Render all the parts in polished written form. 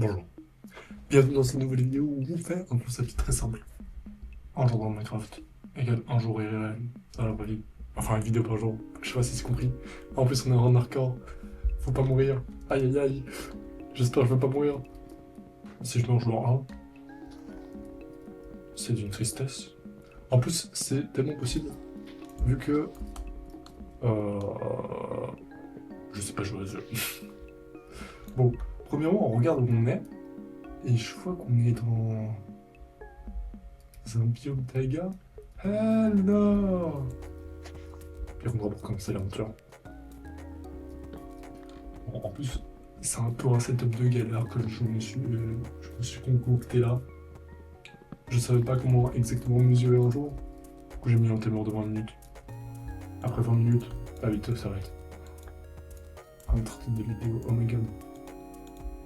Bonjour, bienvenue dans cette nouvelle vidéo où on fait un concept très simple. Un jour dans Minecraft égale un jour IRL dans la vraie vie. Enfin, une vidéo par jour, je sais pas si c'est compris. En plus, on est en hardcore, faut pas mourir. Aïe aïe aïe, j'espère que je vais pas mourir. Si je meurs en jouant 1, c'est d'une tristesse. En plus, c'est tellement possible, vu que... Euh... Je sais pas jouer à ce jeu. Bon, premièrement, on regarde où on est, et je vois qu'on est dans un biome taiga. Hello! Puis on va pour commencer l'aventure. Bon, en plus, c'est un peu un setup de galère que je me suis concocté là. Je savais pas comment exactement mesurer un jour. Du coup, j'ai mis un timer de 20 minutes. Après 20 minutes, la vidéo s'arrête. Un train de vidéo, oh my god.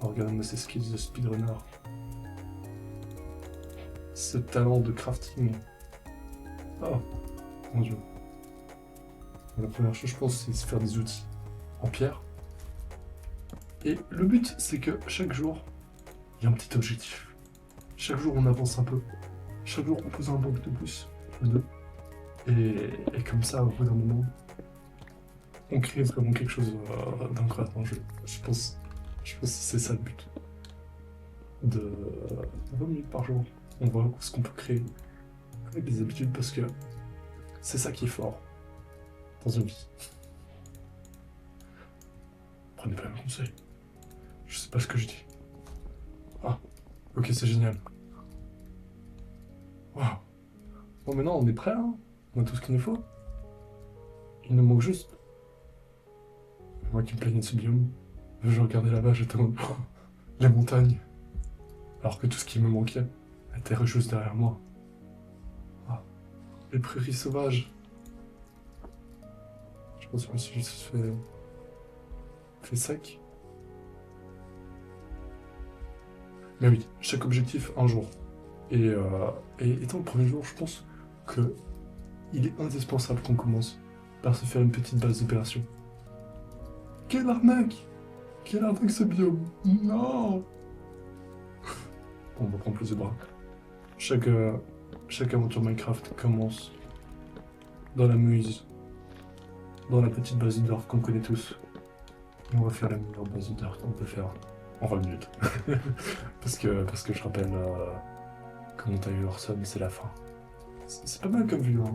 Oh, regardez-moi ces skills de speedrunner. Ce talent de crafting. Oh, mon dieu. La première chose, je pense, c'est se faire des outils en pierre. Et le but, c'est que chaque jour, il y a un petit objectif. Chaque jour, on avance un peu. Chaque jour, on pose un bloc de plus, ou deux. Et comme ça, au bout d'un moment, on crée vraiment quelque chose d'incroyable dans le jeu. Je pense que c'est ça le but. De 20 minutes par jour, on voit ce qu'on peut créer avec des habitudes parce que c'est ça qui est fort dans une vie. Prenez pas mes conseils. Je sais pas ce que je dis. Ah, ok, c'est génial. Waouh. Bon, maintenant, on est prêt, hein. On a tout ce qu'il nous faut. Il nous manque juste. Moi qui me plaignais de ce biome, je regardais là-bas, j'étais en mode, oh, les montagnes. Alors que tout ce qui me manquait était juste derrière moi. Ah, les prairies sauvages. Je pense que je me suis juste fait sec. Mais oui, chaque objectif, un jour. Et étant le premier jour, je pense que il est indispensable qu'on commence par se faire une petite base d'opération. Quelle arnaque! Quelle arnaque ce biome! Non! On va prendre plus de bras. Chaque aventure Minecraft commence dans la muse, dans la petite base de Dirt qu'on connaît tous. Et on va faire la meilleure base de Dirt qu'on peut faire en 20 minutes. parce que je rappelle, comment t'as eu Orson, c'est la fin. C'est pas mal comme vue, hein.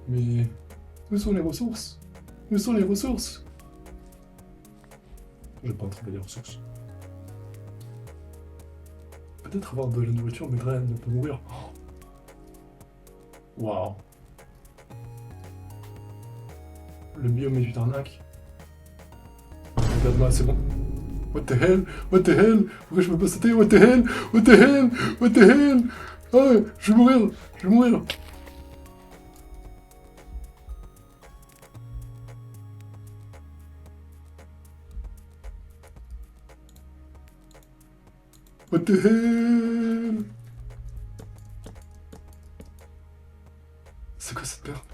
Mais où sont les ressources? Où sont les ressources? Je vais pas en trouver des ressources. Peut-être avoir de la nourriture m'aiderait à ne pas mourir. Waouh. Le biome est une arnaque. Regarde-moi, c'est bon. What the hell? What the hell? Pourquoi je peux pas sauter? What the hell? What the hell? What the hell? Ah, je vais mourir! Je vais mourir! What the hell? C'est quoi cette perte?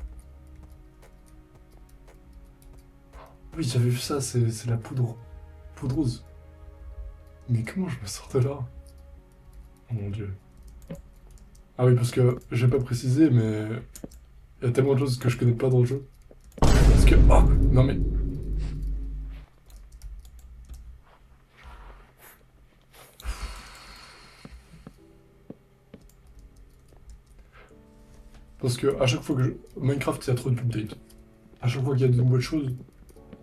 Oui, j'avais vu ça, c'est la poudre. Poudreuse. Mais comment je me sors de là? Oh mon dieu. Ah oui, parce que j'ai pas précisé, mais il y a tellement de choses que je connais pas dans le jeu. Parce que... Oh! Non mais... Parce que à chaque fois que Minecraft, il y a trop d'updates. À chaque fois qu'il y a de nouvelles choses,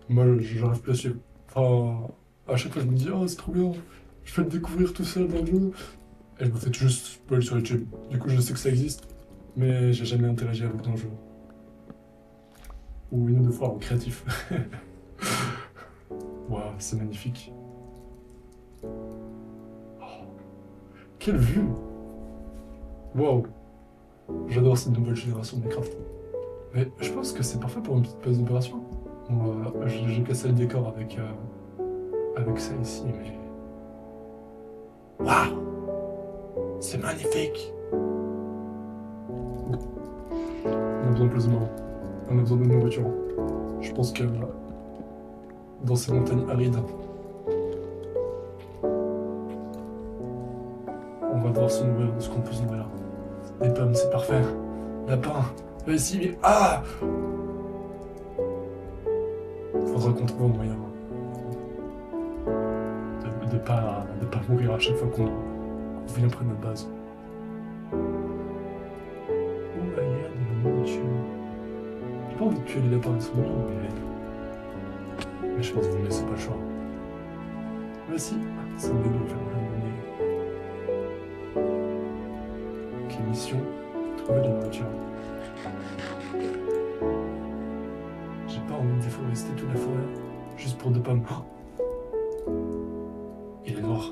moi, j'arrive plus à suivre. Enfin, à chaque fois, je me dis, oh, c'est trop bien, je vais le découvrir tout seul dans le jeu. Et je me fais juste spoil sur YouTube. Du coup, je sais que ça existe, mais j'ai jamais interagi avec dans le jeu. Ou une ou deux fois en créatif. Waouh, c'est magnifique. Oh, quelle vue! Waouh! J'adore cette nouvelle génération de Minecraft. Mais je pense que c'est parfait pour une petite base d'opération. J'ai cassé le décor avec ça ici, mais... Waouh! C'est magnifique! On a besoin de plus de mains. On a besoin de nourriture. Je pense que dans ces montagnes arides, pouvoir se nourrir de ce qu'on peut se nourrir. Des pommes, c'est parfait. Lapin, vas-y, mais... Ah! Faudra qu'on trouve un moyen de pas mourir à chaque fois qu'on vient près de notre base. Oh, il y a de la nourriture. J'ai pas envie de tuer les lapins, ils sont mignons, mais je pense que vous ne laissez pas le choix. Vas-y, c'est un bébé, je vais rien donner. Ok, mission, trouver de la nourriture. J'ai pas envie de déforester toute la forêt, juste pour 2 pommes. Oh, il est noir.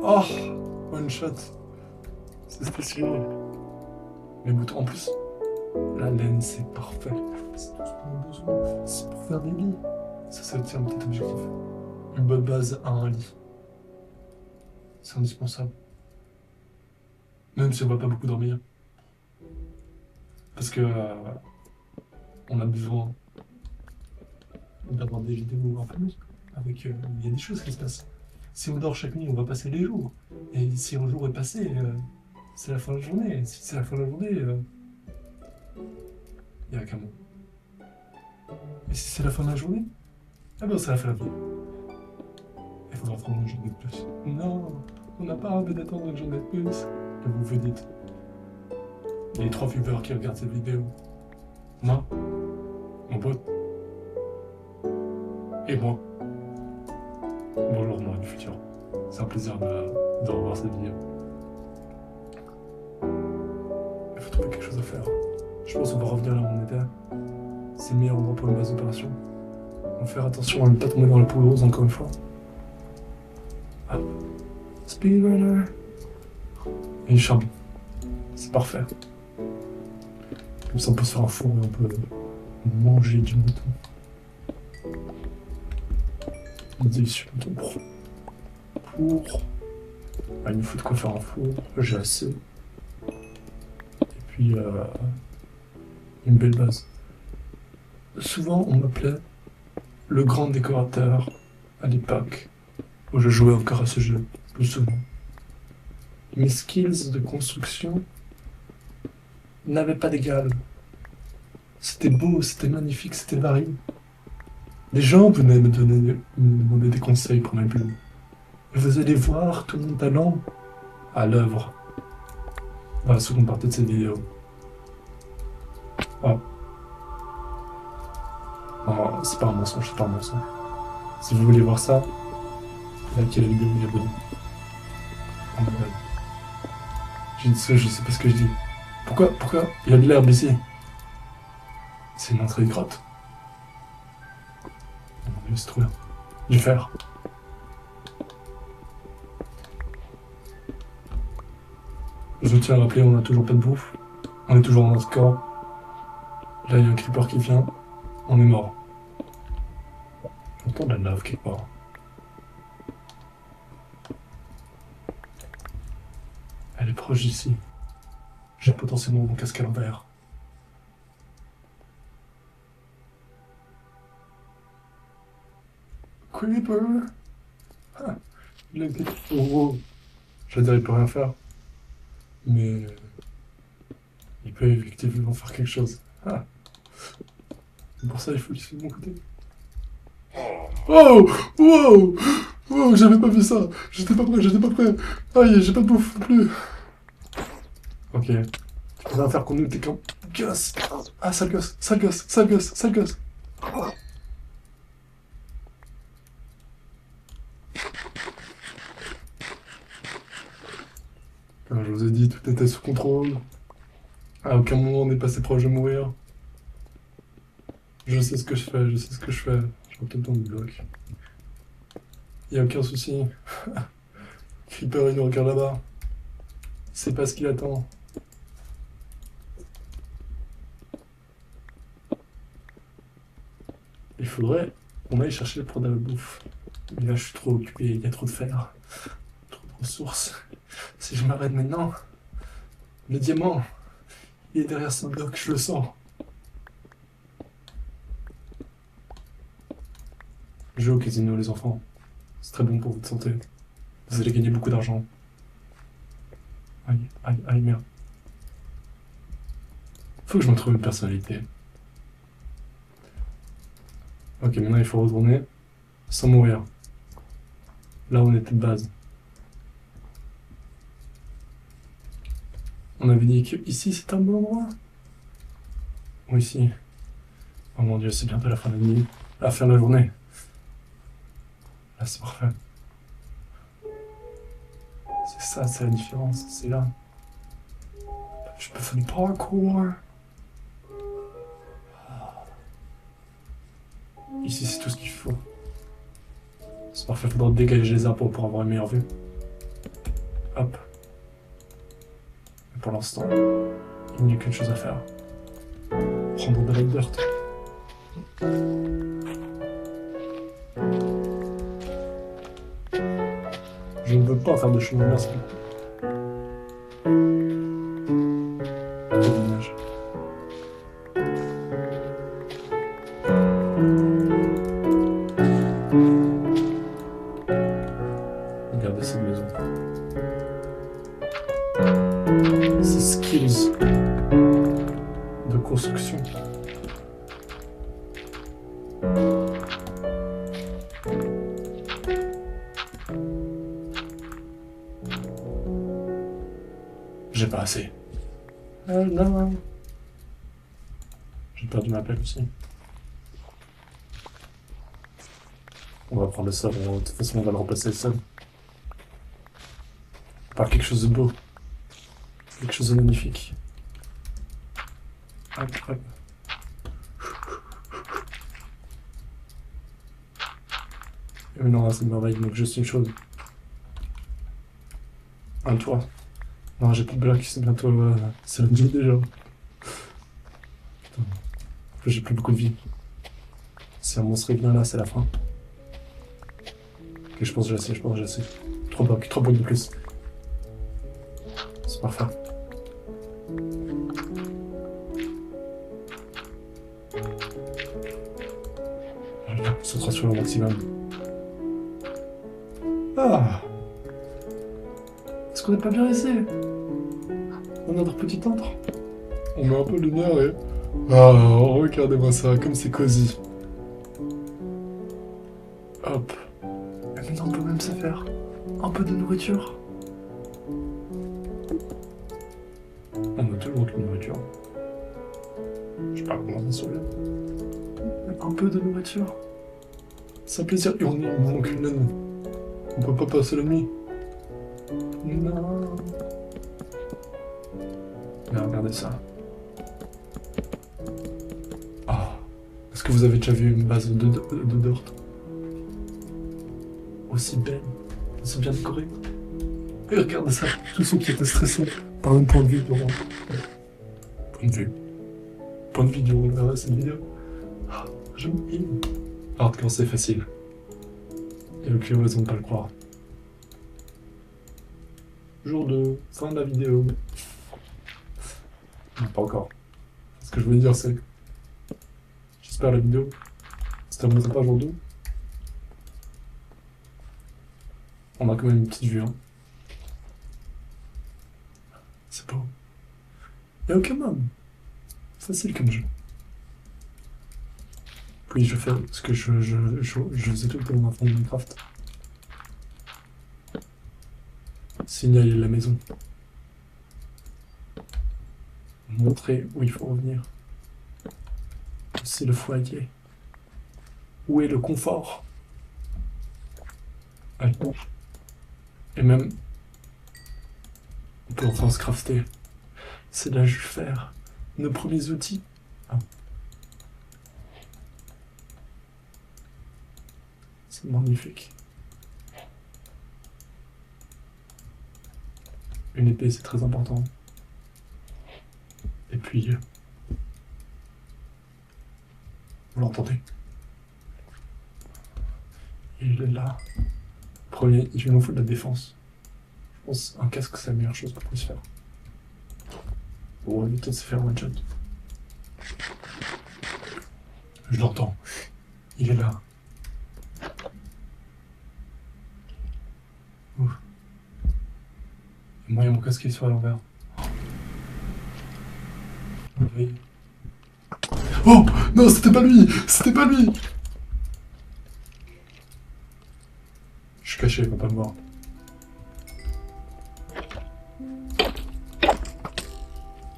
Oh, one shot. C'est spécial. Les boutons en plus. La laine, c'est parfait. C'est tout ce qu'on a besoin. C'est pour faire des lits. Ça, c'est un petit objectif. Une bonne base à un lit. C'est indispensable. Même si on va pas beaucoup dormir. Parce que on a besoin d'avoir des vidéos un peu plus. Avec, il y a des choses qui se passent. Si on dort chaque nuit, on va passer les jours. Et si un jour est passé, c'est la fin de la journée. Si c'est la fin de la journée, il y a qu'un mot. Et si c'est la fin de la journée, ah ben c'est la fin de la vie. Il faudra prendre une journée de plus. Non, on n'a pas envie d'attendre une journée de plus. Que vous vous dites. Les 3 viewers qui regardent cette vidéo. Moi, mon pote, et moi. Bonjour moi du futur. C'est un plaisir de revoir cette vidéo. Il faut trouver quelque chose à faire. Je pense qu'on va revenir là où on était. C'est le meilleur endroit pour une base d'opération. On va faire attention à ne pas tomber dans la poudre rose encore une fois. Hop. Speedrunner. Et du charbon. C'est parfait. Comme ça on peut se faire un four et on peut manger du mouton. Délicieux mouton. Pour... Ah, il me faut de quoi faire un four. J'ai assez. Et puis une belle base. Souvent on m'appelait le grand décorateur à l'époque où je jouais encore à ce jeu, plus souvent. Mes skills de construction n'avaient pas d'égal. C'était beau, c'était magnifique, c'était varié. Les gens venaient me demander des conseils pour mes bulles. Et vous allez voir tout mon talent à l'œuvre dans la seconde partie de cette vidéo. Oh. Non, c'est pas un mensonge, c'est pas un mensonge. Si vous voulez voir ça, likez la vidéo et abonnez-vous. Oh my god. Je dis ça, je sais pas ce que je dis. Pourquoi il y a de l'herbe ici? C'est une entrée de grotte. Oh mon dieu, c'est trop bien. Du fer. Je tiens à rappeler, on n'a toujours pas de bouffe. On est toujours dans notre corps. Là, il y a un creeper qui vient. On est mort. J'entends de la lave quelque part. Elle est proche d'ici. J'ai potentiellement mon casque à l'envers. Creeper! Ah, il a été... Oh, j'allais dire, il peut rien faire. Mais... il peut effectivement faire quelque chose. Ah. Pour ça, il faut qu'il soit de mon côté. Oh! Wow! Wow, j'avais pas vu ça! J'étais pas prêt! Aïe, j'ai pas de bouffe non plus! Ok. On va faire qu'on nous était comme gosse! Ah, sale gosse! Comme je vous ai dit, tout était sous contrôle. À aucun moment on n'est passé proche de mourir. Je sais ce que je fais. Je peut-être dans le bloc. Y a aucun souci. Creeper, il nous regarde là-bas. C'est pas ce qu'il attend. Il faudrait qu'on aille chercher pour de la bouffe. Mais là, je suis trop occupé, il y a trop de fer. Trop de ressources. Si je m'arrête maintenant, le diamant, il est derrière ce bloc, je le sens. Jouez au casino, les enfants. C'est très bon pour votre santé. Vous allez gagner beaucoup d'argent. Aïe, aïe, aïe, merde. Faut que je me trouve une personnalité. Ok, maintenant il faut retourner sans mourir. Là, on était de base. On avait dit que ici c'est un bon endroit. Ou ici. Oh mon dieu, c'est bientôt la fin de la nuit. La fin de la journée. Là, c'est parfait. C'est ça, c'est la différence. C'est là. Je peux faire du parkour. Ici, c'est tout ce qu'il faut. C'est parfait, faudra dégager les arbres pour avoir une meilleure vue. Hop. Mais pour l'instant, il n'y a qu'une chose à faire. Prendre de la dirt. Je ne veux pas faire de chemin, merci beaucoup. Trop dommage. Regardez cette maison. Ces skills de construction. J'ai pas assez. Non. J'ai perdu ma pelle aussi. On va prendre le sol, de toute façon on va le remplacer le sol. Par quelque chose de beau. Quelque chose de magnifique. Hop, hop. Et maintenant, c'est une merveille, donc juste une chose. Un toit. Non, j'ai plus de blocs, c'est bientôt... c'est la nuit déjà. Putain. En plus, j'ai plus beaucoup de vie. Si un monstre vient là, c'est la fin. Ok, je pense que j'ai assez. 3 blocs de plus. C'est parfait. Concentration au maximum. Ah! Est-ce qu'on n'est pas bien ici? Dans notre petit antre? On met un peu de lumière et... Ah, regardez-moi ça, comme c'est cosy. Hop. Et maintenant on peut même se faire un peu de nourriture. On a toujours de la nourriture. Je sais pas comment ça se fait. Un peu de nourriture. C'est un plaisir. Et on manque une laine. On peut pas passer la nuit. Non. Mais regardez ça. Ah. Est-ce que vous avez déjà vu une base de dirt aussi belle, aussi bien décorée? Et regardez ça. Tous ceux qui étaient stressés par un point de vue durant... Point de vue durant cette vidéo. Ah, j'aime bien. Hardcore, c'est facile. Et le client, raison de pas le croire. Jour 2, fin de la vidéo. Non, pas encore. Ce que je voulais dire, c'est... J'espère la vidéo. Si t'as montré pas jour 2. On a quand même une petite vue, hein. C'est beau. Et ok, même. Facile comme jeu. Puis je fais ce que je faisais tout le temps dans fond de Minecraft. Signaler la maison. Montrer où il faut revenir. C'est le foyer. Où est le confort? Allez. Et même, on peut enfin se crafter. C'est là que je vais faire nos premiers outils. Ah. C'est magnifique. Une épée, c'est très important. Et puis... Vous l'entendez? Il est là. Premier, il nous faut de la défense. Je pense qu'un casque, c'est la meilleure chose qu'on puisse faire. Pour éviter de se faire one shot. Je l'entends. Il est là. Ouf. Moi, il y a mon casque qui est sur l'envers. Oui. Oh non, c'était pas lui! C'était pas lui! Je suis caché, il va pas me voir.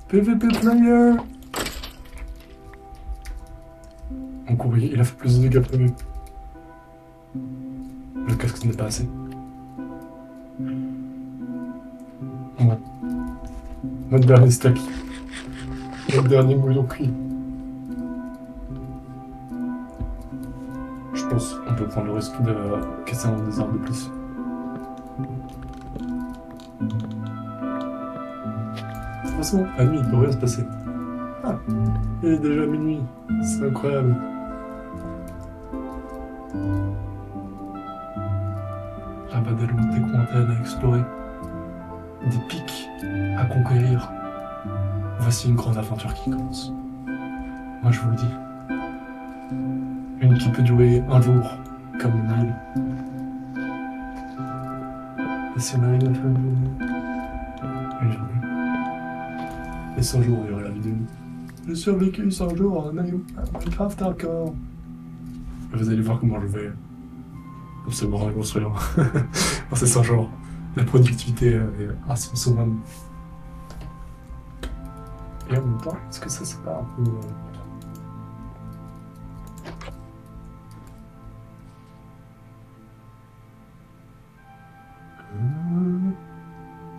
PVP player! On court, il a fait plus de dégâts que prévu. Le casque n'est pas assez. Bon. Notre dernier stack. Notre dernier mouillon cuit. Je pense qu'on peut prendre le risque de casser un des arbres de plus. De toute façon, la nuit, il peut rien se passer. Ah, il est déjà minuit. C'est incroyable. Rabadalo, des montagnes à explorer. Des pics à conquérir. Voici une grande aventure qui commence. Moi, je vous le dis. Une qui peut durer un jour, comme une île. Et si on arrive à faire une journée. Et 100 jours, il y aurait la vidéo. J'ai survécu 100 jours à Minecraft hardcore. Vous allez voir comment je vais absolument reconstruire dans ces 100 jours. La productivité est à son summum. Et en même temps, est-ce que ça c'est pas un peu...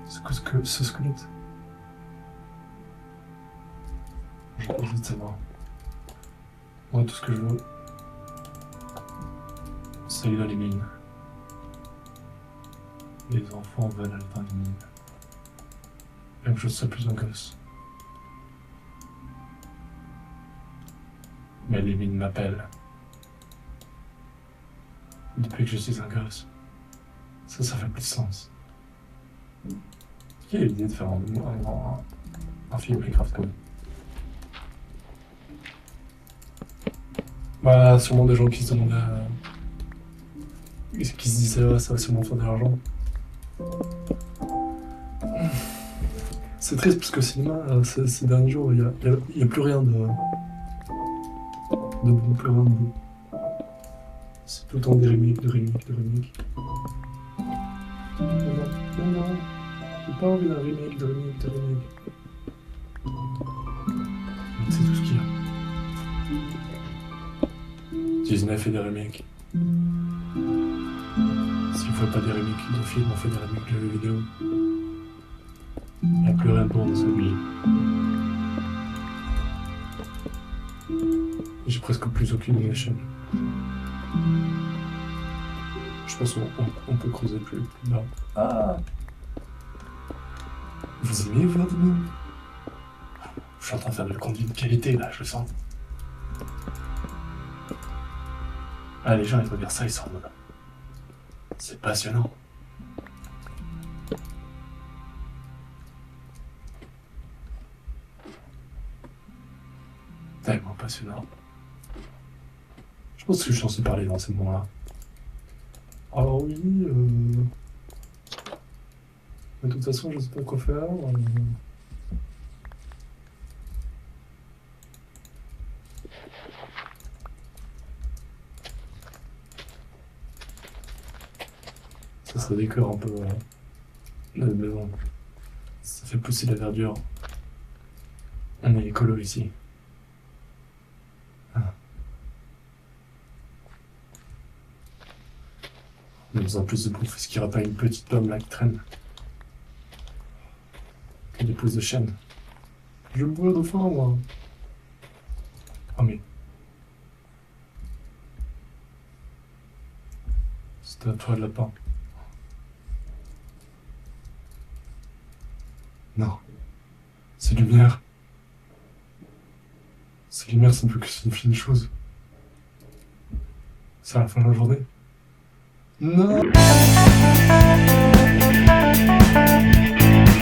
C'est quoi ce squelette? J'ai envie de savoir. Moi, tout ce que je veux, c'est aller dans les mines. Les enfants veulent aller dans les mines. Même je serais plus un gosse. Mais les mines m'appellent. Depuis que je suis un gosse. Ça fait plus de sens. Qui a eu l'idée de faire un film Minecraft comme bah, sûrement des gens qui se demandaient... qui se disaient, ça va sûrement faire de l'argent. C'est triste parce que le cinéma, ces derniers jours, il y a plus rien de bon, plus rien de beau. C'est tout le temps des remakes, Non, j'ai pas envie d'un remake, de remake. C'est tout ce qu'il y a. 19 et des remakes. S'il ne faut pas des remakes de films, on fait des remakes de jeux vidéo. Il n'y a plus rien pour nous oublier. J'ai presque plus aucune de la chaîne. Je pense qu'on peut creuser plus bas. Ah! Vous aimez Vladimir? Je suis en train de faire du contenu de qualité là, je le sens. Ah, les gens ils regardent ça, ils sont en mode. C'est passionnant. Tellement passionnant. Je pense que je suis censé parler dans ces moments-là. Alors oui, de toute façon, je sais pas quoi faire. Ça décore un peu la maison. Ça fait pousser la verdure. On est écolo ici. Ah. On a besoin de plus de bouffe. Est-ce qu'il n'y aura pas une petite pomme là qui traîne? Que des pousses de chêne. Je vais me mourir de faim, moi. Oh mais... C'était à toi de lapin. Non. Ces lumières. Ces lumières, ça ne peut que signifier une chose. C'est à la fin de la journée. Non.